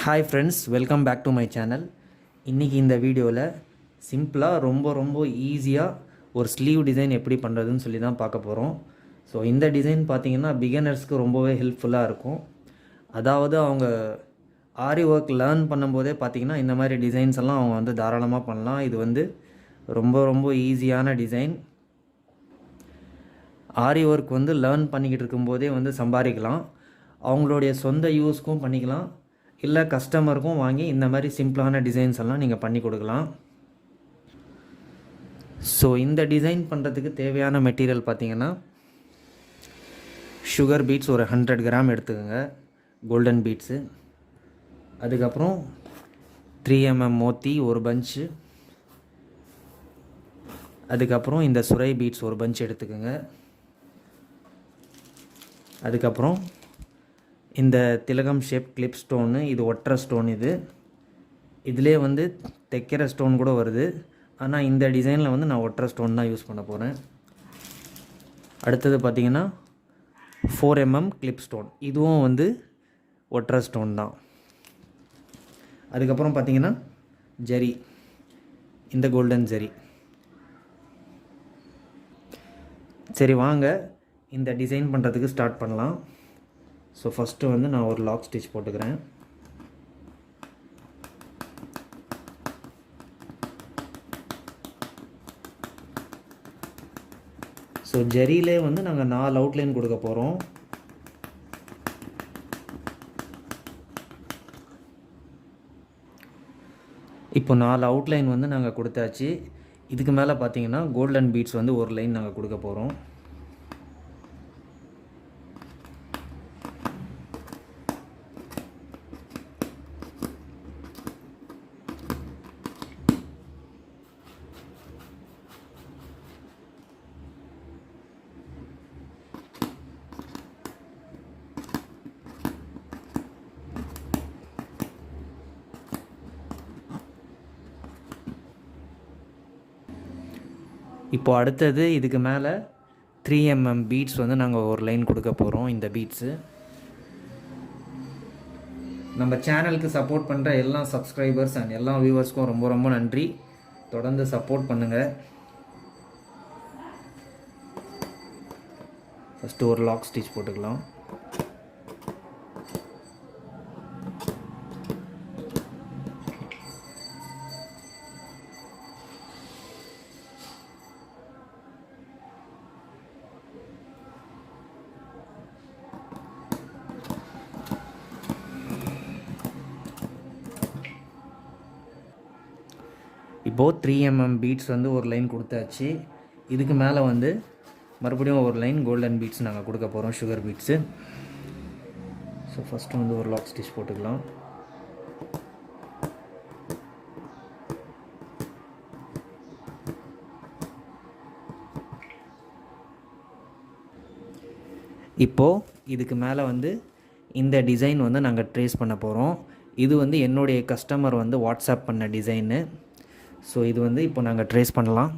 Hi friends, welcome back to my channel. இன்றைக்கி இந்த வீடியோவில் சிம்பிளாக ரொம்ப ஈஸியாக ஒரு ஸ்லீவ் டிசைன் எப்படி பண்ணுறதுன்னு சொல்லி தான் பார்க்க போகிறோம். ஸோ இந்த டிசைன் பார்த்திங்கன்னா பிகினர்ஸ்க்கு ரொம்பவே ஹெல்ப்ஃபுல்லாக இருக்கும். அதாவது அவங்க ஆரி ஒர்க் லேர்ன் பண்ணும்போதே பார்த்திங்கன்னா இந்த மாதிரி டிசைன்ஸ் எல்லாம் அவங்க வந்து தாராளமாக பண்ணலாம். இது வந்து ரொம்ப ஈஸியான டிசைன். ஆரி ஒர்க் வந்து லேர்ன் பண்ணிக்கிட்டு இருக்கும்போதே வந்து சம்பாதிக்கலாம். அவங்களுடைய சொந்த யூஸ்க்கும் பண்ணிக்கலாம், இல்லை கஸ்டமருக்கும் வாங்கி இந்த மாதிரி சிம்பிளான டிசைன்ஸ் எல்லாம் நீங்கள் பண்ணி கொடுக்கலாம். ஸோ இந்த டிசைன் பண்ணுறதுக்கு தேவையான மெட்டீரியல் பார்த்திங்கன்னா சுகர் பீட்ஸ் ஒரு 100 கிராம் எடுத்துக்கோங்க, கோல்டன் பீட்ஸு. அதுக்கப்புறம் 3mm மோத்தி ஒரு பஞ்சு. அதுக்கப்புறம் இந்த சுரை பீட்ஸ் ஒரு பஞ்ச் எடுத்துக்கோங்க. அதுக்கப்புறம் இந்த திலகம் ஷேப் கிளிப் ஸ்டோனு, இது ஒற்றை ஸ்டோன். இதிலே வந்து தைக்கிற ஸ்டோன் கூட வருது, ஆனால் இந்த டிசைனில் வந்து நான் ஒற்றை ஸ்டோன் தான் யூஸ் பண்ண போகிறேன். அடுத்தது பார்த்திங்கன்னா 4mm கிளிப் ஸ்டோன், இதுவும் வந்து ஒற்றை ஸ்டோன் தான். அதுக்கப்புறம் பார்த்திங்கன்னா ஜரி, இந்த கோல்டன் ஜரி. சரி வாங்க இந்த டிசைன் பண்ணுறதுக்கு ஸ்டார்ட் பண்ணலாம். ஸோ ஃபஸ்ட்டு வந்து நான் ஒரு லாக் ஸ்டிச் போட்டுக்கிறேன். ஸோ ஜரியிலே வந்து நாங்கள் 4 அவுட்லைன் கொடுக்க போகிறோம். இப்போ 4 அவுட்லைன் வந்து நாங்கள் கொடுத்தாச்சு. இதுக்கு மேலே பார்த்தீங்கன்னா கோல்டன் பீட்ஸ் வந்து ஒரு லைன் நாங்கள் கொடுக்க போகிறோம். இப்போ அடுத்தது இதுக்கு மேலே 3mm பீட்ஸ் வந்து நாங்கள் ஒரு லைன் கொடுக்க போகிறோம். இந்த பீட்ஸு நம்ம சேனலுக்கு சப்போர்ட் பண்ணுற எல்லா சப்ஸ்கிரைபர்ஸ் அண்ட் எல்லா வியூவர்ஸ்க்கும் ரொம்ப நன்றி. தொடர்ந்து சப்போர்ட் பண்ணுங்கள். ஃபஸ்ட்டு ஒரு லாக் ஸ்டிச் போட்டுக்கலாம். இப்போது 3mm பீட்ஸ் வந்து ஒரு லைன் கொடுத்தாச்சு. இதுக்கு மேலே வந்து மறுபடியும் ஒரு லைன் கோல்டன் பீட்ஸ் நாங்கள் கொடுக்க போகிறோம், சுகர் பீட்ஸு. ஸோ ஃபஸ்ட்டு வந்து ஒரு லாக் ஸ்டிச் போட்டுக்கலாம். இப்போது இதுக்கு மேலே வந்து இந்த டிசைன் வந்து நாங்கள் ட்ரேஸ் பண்ண போகிறோம். இது வந்து என்னுடைய கஸ்டமர் வந்து வாட்ஸ்அப் பண்ண டிசைனு. ஸோ இது வந்து இப்போ நாங்கள் ட்ரேஸ் பண்ணலாம்.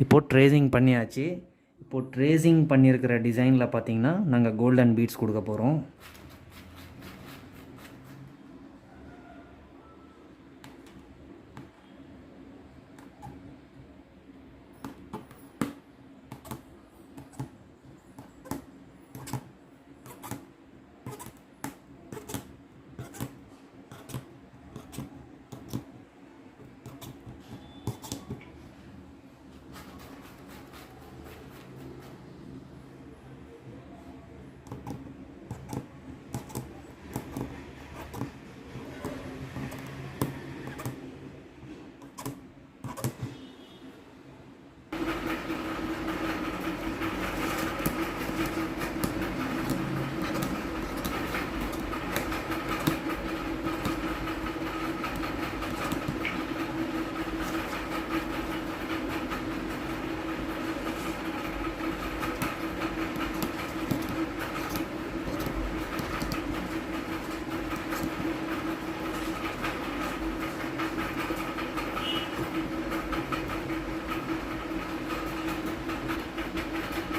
இப்போது ட்ரேசிங் பண்ணியாச்சு. இப்போது ட்ரேசிங் பண்ணியிருக்கிற டிசைனில் பார்த்திங்கன்னா நாங்கள் கோல்டன் பீட்ஸ் கொடுக்க போகிறோம்.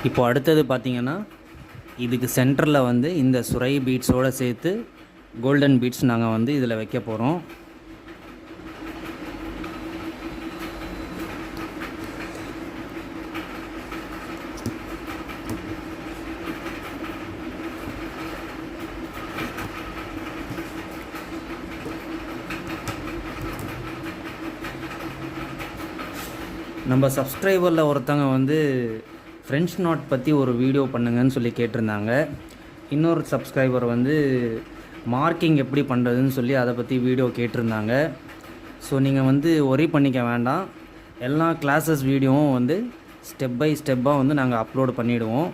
இப்போ அடுத்தது பார்த்திங்கன்னா இதுக்கு சென்டரில் வந்து இந்த சுரை பீட்ஸோடு சேர்த்து கோல்டன் பீட்ஸ் நாங்கள் வந்து இதில் வைக்க போகிறோம். நம்ம சப்ஸ்கிரைபரில் ஒருத்தவங்க வந்து ஃப்ரெஞ்ச் நாட் பற்றி ஒரு வீடியோ பண்ணுங்கன்னு சொல்லி கேட்டிருந்தாங்க. இன்னொரு சப்ஸ்கிரைபர் வந்து மார்க்கிங் எப்படி பண்ணுறதுன்னு சொல்லி அதை பற்றி வீடியோ கேட்டிருந்தாங்க. ஸோ நீங்கள் வந்து ஒரி பண்ணிக்க வேண்டாம், எல்லா கிளாஸஸ் வீடியோவும் வந்து ஸ்டெப் பை ஸ்டெப்பாக வந்து நாங்கள் அப்லோடு பண்ணிவிடுவோம்.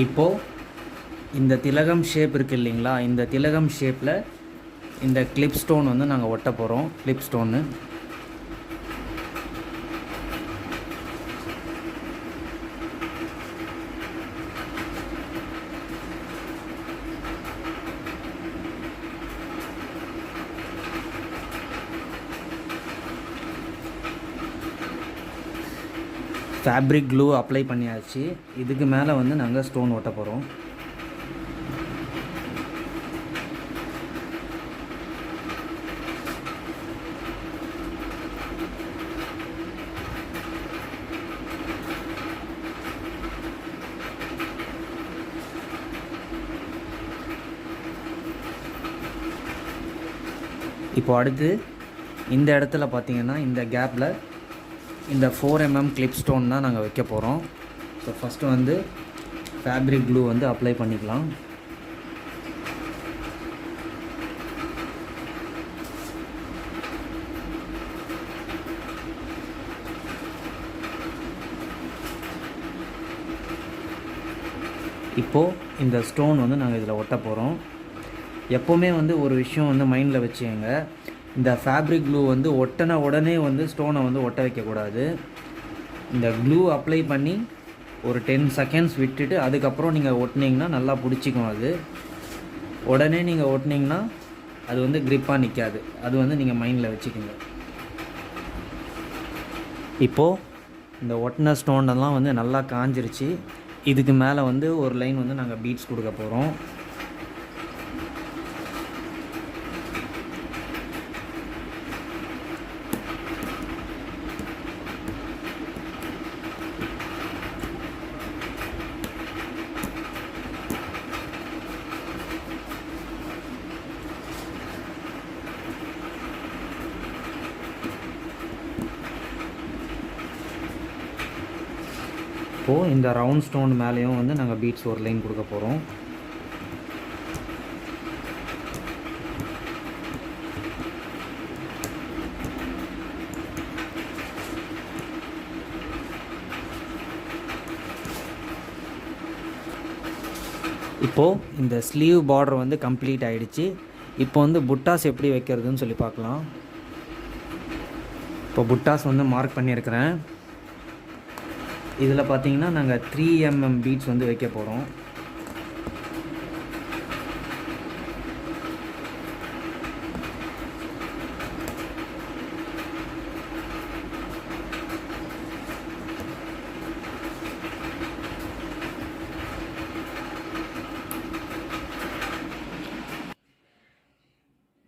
இப்போது இந்த திலகம் ஷேப் இருக்குது இல்லைங்களா, இந்த திலகம் ஷேப்பில் இந்த கிளிப் ஸ்டோன் வந்து நாங்கள் ஒட்ட போகிறோம். Clip stone fabric clue apply பண்ணியாச்சு. இதுக்கு மேலே வந்து நாங்கள் ஸ்டோன் ஒட்ட போகிறோம். இப்போ அடுத்து இந்த இடத்துல பார்த்திங்கன்னா இந்த கேப்பில் இந்த 4 mm கிளிப் ஸ்டோன் தான் நாங்கள் வைக்க போகிறோம். ஸோ ஃபஸ்ட்டு வந்து ஃபேப்ரிக் க்ளூ வந்து அப்ளை பண்ணிக்கலாம். இப்போது இந்த ஸ்டோன் வந்து நாங்கள் இதில் ஒட்ட போகிறோம். எப்போவுமே வந்து ஒரு விஷயம் வந்து மைண்டில் வச்சுங்க, இந்த ஃபேப்ரிக் க்ளூ வந்து ஒட்டின உடனே வந்து ஸ்டோனை வந்து ஒட்ட வைக்கக்கூடாது. இந்த க்ளூ அப்ளை பண்ணி ஒரு 10 செகண்ட்ஸ் விட்டுட்டு அதுக்கப்புறம் நீங்கள் ஒட்டினீங்கன்னா நல்லா பிடிச்சிக்கும். அது உடனே நீங்கள் ஒட்டினீங்கன்னா அது வந்து க்ரிப்பாக நிற்காது. அது வந்து நீங்கள் மைண்டில் வச்சுக்கோங்க. இப்போது இந்த ஒட்டின ஸ்டோனெல்லாம் வந்து நல்லா காஞ்சிருச்சு. இதுக்கு மேலே வந்து ஒரு லைன் வந்து நாங்கள் பீட்ஸ் கொடுக்க போகிறோம். இப்போது இந்த ரவுண்ட் ஸ்டோன் மேலேயும் வந்து நாங்கள் பீட்ஸ் ஒரு லைன் கொடுக்க போகிறோம். இப்போது இந்த ஸ்லீவ் பார்டர் வந்து கம்ப்ளீட் ஆகிடுச்சு. இப்போ வந்து புட்டாஸ் எப்படி வைக்கிறதுன்னு சொல்லி பார்க்கலாம். இப்போ புட்டாஸ் வந்து மார்க் பண்ணியிருக்கிறேன். இதில் பார்த்தீங்கன்னா நாங்கள் 3 mm பீட்ஸ் வந்து வைக்க போகிறோம்.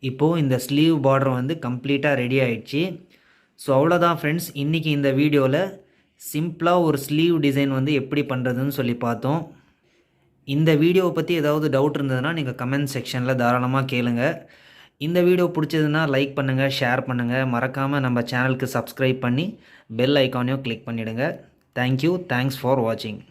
இப்போது இந்த ஸ்லீவ் பார்டர் வந்து கம்ப்ளீட்டாக ரெடி ஆகிடுச்சு. ஸோ அவ்வளோதான் ஃப்ரெண்ட்ஸ், இன்றைக்கி இந்த வீடியோவில் சிம்பிளாக ஒரு ஸ்லீவ் டிசைன் வந்து எப்படி பண்ணுறதுன்னு சொல்லி பார்த்தோம். இந்த வீடியோவை பற்றி ஏதாவது டவுட் இருந்ததுன்னா நீங்கள் கமெண்ட் செக்ஷனில் தாராளமாக கேளுங்க. இந்த வீடியோ பிடிச்சதுன்னா லைக் பண்ணுங்கள், ஷேர் பண்ணுங்கள், மறக்காமல் நம்ம சேனலுக்கு சப்ஸ்கிரைப் பண்ணி பெல் ஐக்கானையும் கிளிக் பண்ணிவிடுங்க. தேங்க்யூ, தேங்க்ஸ் ஃபார் வாட்சிங்.